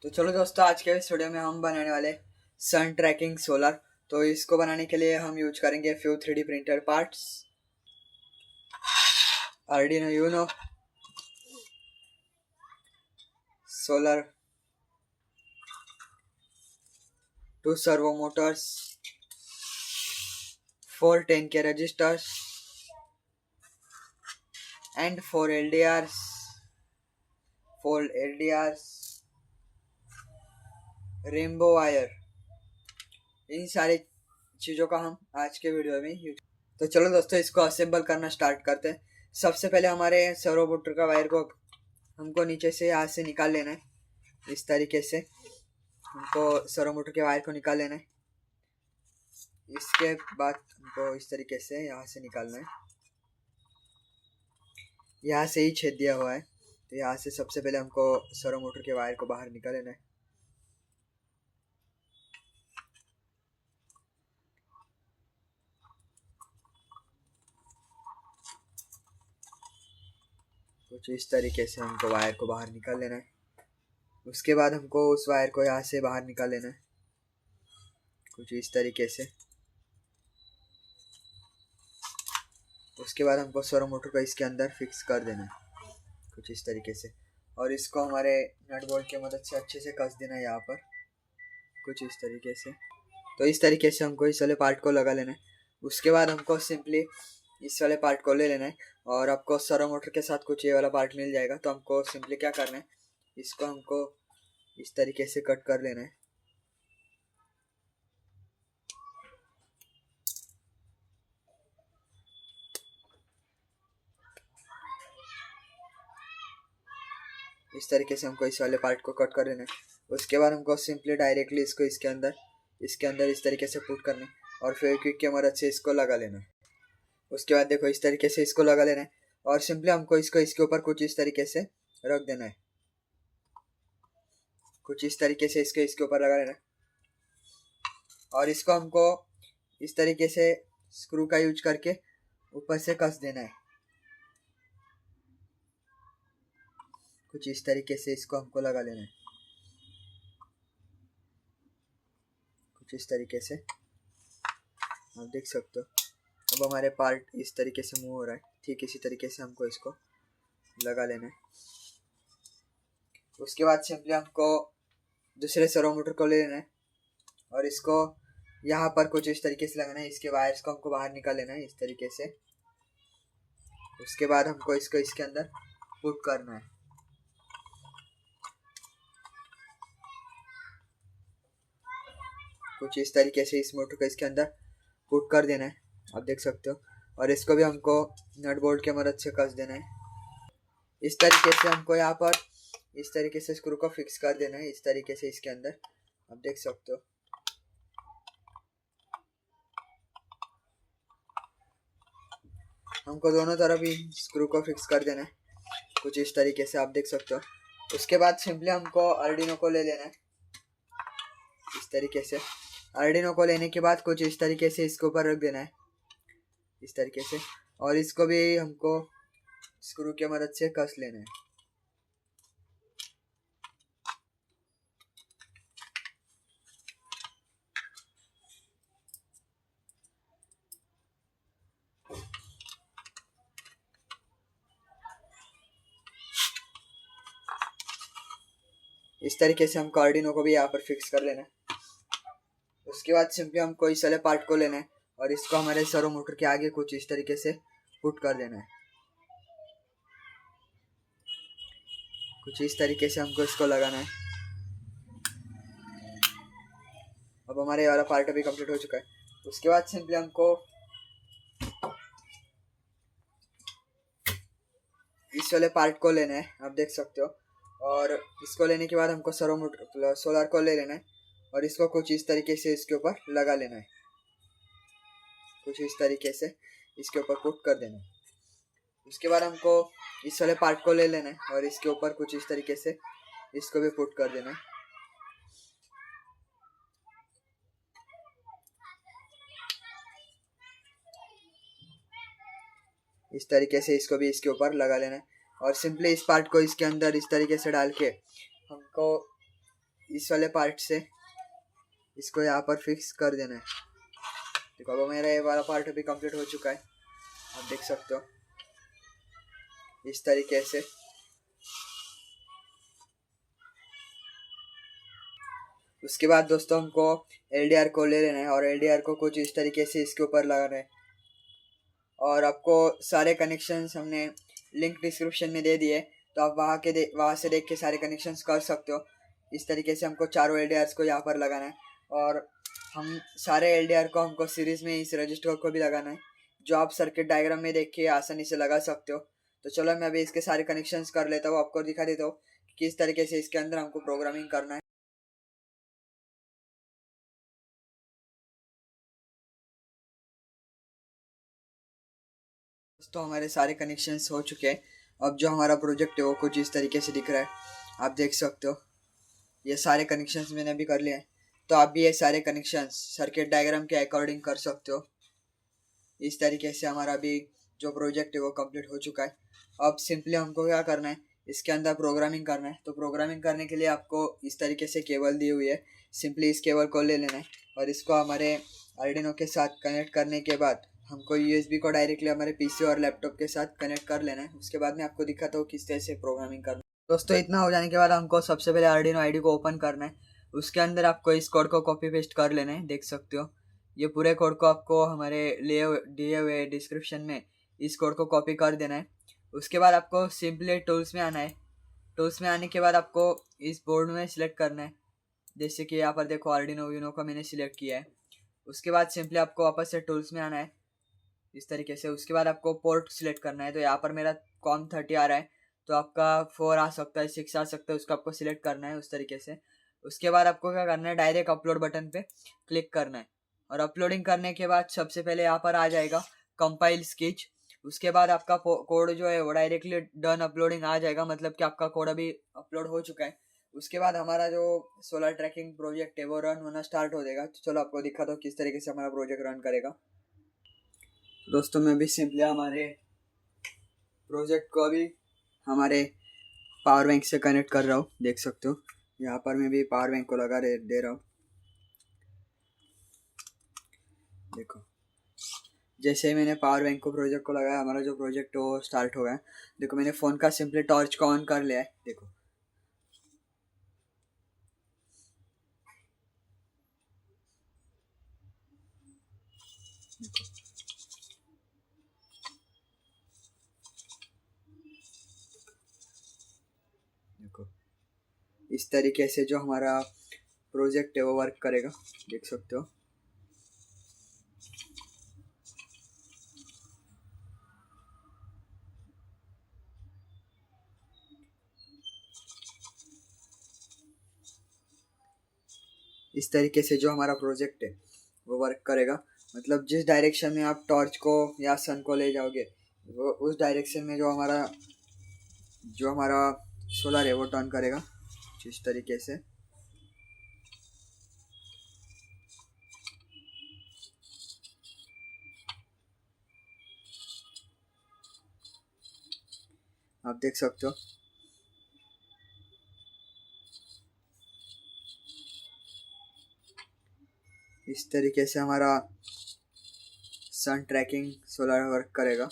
तो चलो दोस्तों, आज के इस वीडियो में हम बनाने वाले सन ट्रैकिंग सोलर। तो इसको बनाने के लिए हम यूज करेंगे few 3D printer parts, Arduino Uno, solar, 2 servo motors, 4 10K registers and 4 LDRs, rainbow wire. इन सारी चीज़ों का हम आज के वीडियो में यूज। तो चलो दोस्तों, इसको असेंबल करना स्टार्ट करते हैं। सबसे पहले हमारे सर्वो मोटर का वायर को हमको नीचे से यहाँ से निकाल लेना है। इस तरीके से हमको सर्वो मोटर के वायर को निकाल लेना है। इसके बाद हमको इस तरीके से यहाँ से निकालना है। यहाँ से ही छेद दिया हुआ है, तो यहाँ से सबसे पहले हमको सर्वो मोटर के वायर को बाहर निकाल लेना है। कुछ इस तरीके से हमको वायर को बाहर निकाल लेना है। उसके बाद हमको उस वायर को यहाँ से बाहर निकाल लेना है, कुछ इस तरीके से। उसके बाद हमको सर्वो मोटर को इसके अंदर फिक्स कर देना है, कुछ इस तरीके से। और इसको हमारे नट बोल्ट की मदद से अच्छे से कस देना है यहाँ पर, कुछ इस तरीके से। तो इस तरीके से हमको इस वाले पार्ट को लगा लेना है। उसके बाद हमको सिंपली इस वाले पार्ट को ले लेना है और आपको सर्वो मोटर के साथ कुछ ये वाला पार्ट मिल जाएगा। तो हमको सिंपली क्या करना है, इसको हमको इस तरीके से कट कर लेना है। इस तरीके से हमको इस वाले पार्ट को कट कर लेना है। उसके बाद हमको सिंपली डायरेक्टली इसको इसके अंदर इस तरीके से पुट करना है और फेविक्विक की मदद से इसको लगा लेना है। उसके बाद देखो, इस तरीके से इसको लगा लेना है और सिंपली हमको इसको इसके ऊपर कुछ इस तरीके से रख देना है, कुछ इस तरीके से इसके इसके ऊपर लगा लेना है। और इसको हमको इस तरीके से स्क्रू का यूज करके ऊपर से कस देना है, कुछ इस तरीके से इसको हमको लगा लेना है, कुछ इस तरीके से। आप देख सकते हो अब हमारे पार्ट इस तरीके से मूव हो रहा है। ठीक इसी तरीके से हमको इसको लगा लेना है। उसके बाद सिंपली हमको दूसरे सर्वो मोटर को ले लेना है और इसको यहाँ पर कुछ इस तरीके से लगाना है। इसके वायर्स को हमको बाहर निकाल लेना है इस तरीके से। उसके बाद हमको इसको इसके अंदर पुट करना है, कुछ इस तरीके से इस मोटर को इसके अंदर पुट कर देना है, आप देख सकते हो। और इसको भी हमको नट बोल्ट की मदद से कस देना है। इस तरीके से हमको यहाँ पर इस तरीके से स्क्रू को फिक्स कर देना है, इस तरीके से इसके अंदर, आप देख सकते हो। हमको दोनों तरफ ही स्क्रू को फिक्स कर देना है, कुछ इस तरीके से, आप देख सकते हो। उसके बाद सिंपली हमको आर्डिनो को ले लेना है इस तरीके से। आर्डिनो को लेने के बाद कुछ इस तरीके से इसके ऊपर रख देना है, इस तरीके से। और इसको भी हमको स्क्रू की मदद से कस लेना है। इस तरीके से हमको आर्डिनो को भी यहाँ पर फिक्स कर लेना है। उसके बाद सिंपली हमको इस वाले पार्ट को लेना है और इसको हमारे सर्वो मोटर के आगे कुछ इस तरीके से पुट कर देना है, कुछ इस तरीके से हमको इसको लगाना है। अब हमारे वाला पार्ट अभी कंप्लीट हो चुका है। उसके बाद सिंपली हमको इस वाले पार्ट को लेना है, आप देख सकते हो। और इसको लेने के बाद हमको सर्वो मोटर सोलर को ले लेना है और इसको कुछ इस तरीके से इसके ऊपर लगा लेना है, कुछ इस तरीके से इसके ऊपर पुट कर देना है। उसके बाद हमको इस वाले पार्ट को ले लेना है और इसके ऊपर कुछ इस तरीके से इसको भी पुट कर देना है। इस तरीके से इसको भी इसके ऊपर लगा लेना है और सिंपली इस पार्ट को इसके अंदर इस तरीके से डाल के हमको इस वाले पार्ट से इसको यहाँ पर फिक्स कर देना है। देखो अब मेरा ये वाला पार्ट अभी कंप्लीट हो चुका है, आप देख सकते हो इस तरीके से। उसके बाद दोस्तों हमको एलडीआर को ले लेना है और एलडीआर को कुछ इस तरीके से इसके ऊपर लगाना है। और आपको सारे कनेक्शंस हमने लिंक डिस्क्रिप्शन में दे दिए, तो आप वहाँ से देख के सारे कनेक्शंस कर सकते हो। इस तरीके से हमको चारों एलडीआर्स को यहाँ पर लगाना है और हम सारे एलडीआर को हमको सीरीज में इस रजिस्टर को भी लगाना है, जो आप सर्किट डायग्राम में देख के आसानी से लगा सकते हो। तो चलो मैं अभी इसके सारे कनेक्शंस कर लेता हूँ, आपको दिखा देता हूँ कि किस तरीके से इसके अंदर हमको प्रोग्रामिंग करना है। तो हमारे सारे कनेक्शंस हो चुके हैं। अब जो हमारा प्रोजेक्ट है वो कुछ इस तरीके से दिख रहा है, आप देख सकते हो। ये सारे कनेक्शंस मैंने अभी कर लिए हैं, तो आप भी ये सारे कनेक्शंस सर्किट डायग्राम के अकॉर्डिंग कर सकते हो। इस तरीके से हमारा अभी जो प्रोजेक्ट है वो कंप्लीट हो चुका है। अब सिंपली हमको क्या करना है, इसके अंदर प्रोग्रामिंग करना है। तो प्रोग्रामिंग करने के लिए आपको इस तरीके से केबल दी हुई है, सिंपली इस केबल को ले लेना है और इसको हमारे आर्डिनो के साथ कनेक्ट करने के बाद हमको यूएसबी को डायरेक्टली हमारे पीसी और लैपटॉप के साथ कनेक्ट कर लेना है। उसके बाद मैं आपको दिखाता हूँ किस तरह से प्रोग्रामिंग करना है। दोस्तों इतना हो जाने के बाद हमको सबसे पहले आर्डिनो आईडी को ओपन करना है। उसके अंदर आपको इस कोड को कॉपी पेस्ट कर लेना है, देख सकते हो। ये पूरे कोड को आपको हमारे दिए हुए डिस्क्रिप्शन में इस कोड को कॉपी कर देना है। उसके बाद आपको सिंपली टूल्स में आना है। टूल्स में आने के बाद आपको इस बोर्ड में सिलेक्ट करना है, जैसे कि यहाँ पर देखो आर्डिनो यूनो का मैंने सिलेक्ट किया है। उसके बाद सिंपली आपको वापस से टूल्स में आना है इस तरीके से। उसके बाद आपको पोर्ट सिलेक्ट करना है। तो यहाँ पर मेरा COM30 आ रहा है, तो आपका 4 आ सकता है, 6 आ सकता है, उसको आपको सिलेक्ट करना है उस तरीके से। उसके बाद आपको क्या करना है, डायरेक्ट अपलोड बटन पे क्लिक करना है और अपलोडिंग करने के बाद सबसे पहले यहाँ पर आ जाएगा कंपाइल स्केच। उसके बाद आपका कोड जो है वो डायरेक्टली डन अपलोडिंग आ जाएगा, मतलब कि आपका कोड अभी अपलोड हो चुका है। उसके बाद हमारा जो सोलर ट्रैकिंग प्रोजेक्ट है वो रन होना स्टार्ट हो जाएगा। तो चलो आपको दिखाता हूँ किस तरीके से हमारा प्रोजेक्ट रन करेगा। दोस्तों मैं भी सिंपली हमारे प्रोजेक्ट को अभी हमारे पावर बैंक से कनेक्ट कर रहा हूँ, देख सकते हो। यहाँ पर मैं भी पावर बैंक को लगा दे रहा हूँ। देखो जैसे ही मैंने पावर बैंक को प्रोजेक्ट को लगाया, हमारा जो प्रोजेक्ट वो स्टार्ट हो गया। देखो मैंने फ़ोन का सिंपली टॉर्च को ऑन कर लिया है, देखो। देखो इस तरीके से जो हमारा प्रोजेक्ट है वो वर्क करेगा, देख सकते हो। इस तरीके से जो हमारा प्रोजेक्ट है वो वर्क करेगा, मतलब जिस डायरेक्शन में आप टॉर्च को या सन को ले जाओगे वो उस डायरेक्शन में जो हमारा सोलर है वो टर्न करेगा इस तरीके से। आप देख सकते हो। इस तरीके से हमारा सन ट्रैकिंग सोलर वर्क करेगा।